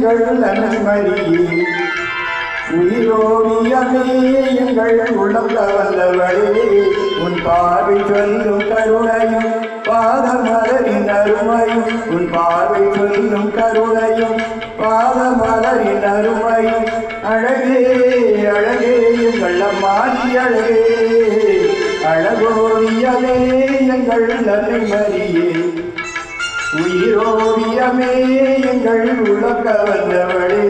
எங்கள் நன்மரியே உயிரோவியமே எங்கள் உளம் கவர்ந்தவளே உன் பார்வை சொல்லும் கருணையும் பாதமலரின் அருமையும் உன் பார்வை சொல்லும் கருணையும் பாதமலரின் அருமையும் அழகே அழகே எங்கள் அம்மாடி அழகே அழகோவியமே எங்கள் நன்மரியே உயிரோவியமே எங்கள் உளம் கவர்ந்தவளே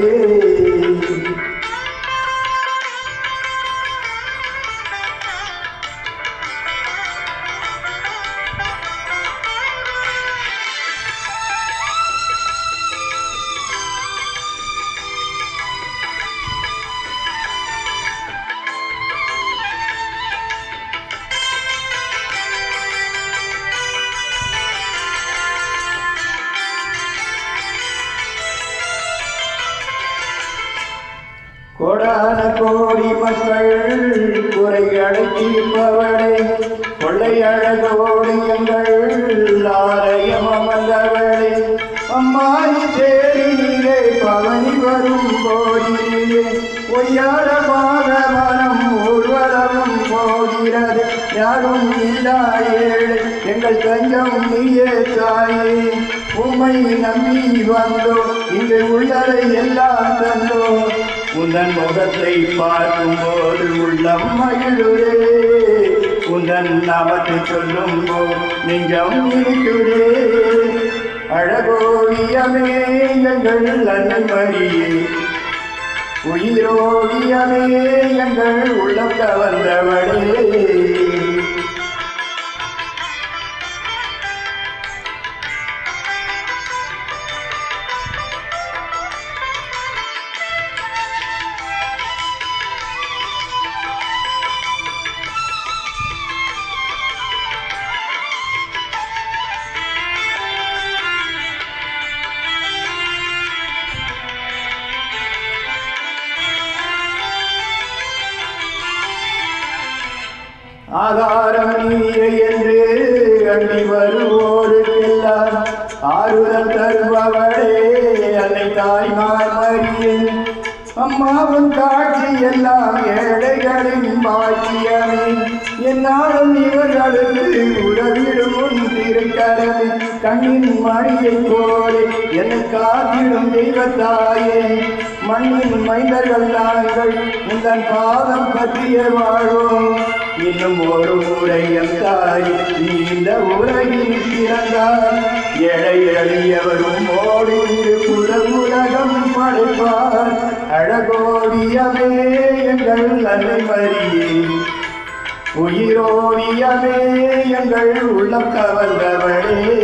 கோடான கோடி மக்கள் குறைகளை தீர்ப்பவளே கொள்ளை அழகோடு எங்கள் ஆலயம் அமர்ந்தவளே அம்மாயி தேரிலே பவனி வரும் போதிலே பொய்யாரமாக மனம் ஊர்வலமும் போகிறது யாரும் இல்லா ஏழை எங்கள் தஞ்சம் நீயே தாயே உம்மை நம்பி வந்தோ இங்கு உள்ளதை எல்லாம் தந்தோ உந்தன் முகத்தை பார்க்கும் போது உள்ளம் மகிழுதே உந்தன் நாமத்தை சொல்லும் போது நெஞ்சம் இருக்குதே அழகோவியமே எங்கள் நன்மரியே உயிரோவியமே எங்கள் உள்ளம் கவர்ந்தவளே ஆதாரம் நீயே என்று அண்டி வருவோருக்கெல்லாம் ஆறுதல் தருபவளே அன்னை தாய்மார் மரியே அம்மாவும் காட்சி எல்லாம் ஏழைகளின் பாக்கியமே என்னாலும் இவர்களுக்கு உதவிடும் உன் திருக்கரமே கண்ணின் மணியை போலே என்னை காத்திடும் தெய்வத்தாயே மண்ணின் மைந்தர்கள் நாங்கள் உந்தன் பாதம் பற்றிய வாழ்வோம் இன்னும் ஒரு முறை என் தாய் நீ இந்த உலகில் பிறந்தார் ஏழை எளியவரும் ஓடி உலகம் படைப்பார் அழகோவியமே எங்கள் நன்மரியே உயிரோவியமே எங்கள் உள்ளம் கவர்ந்தவளே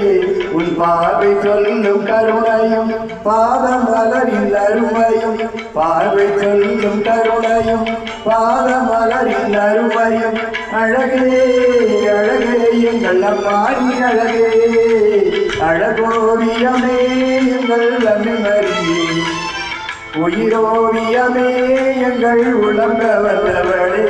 உன் பார்வை சொல்லும் கருணையும் பாதமலரின் அருமையும் பார்வை சொல்லும் கருணையும் பாதமலரின் அருமையும் அழகே அழகே எங்கள் அம்மாடி அழகே அழகோவியமே எங்கள் நன்மரியே உயிரோவியமே எங்கள் உளம் கவர்ந்தவளே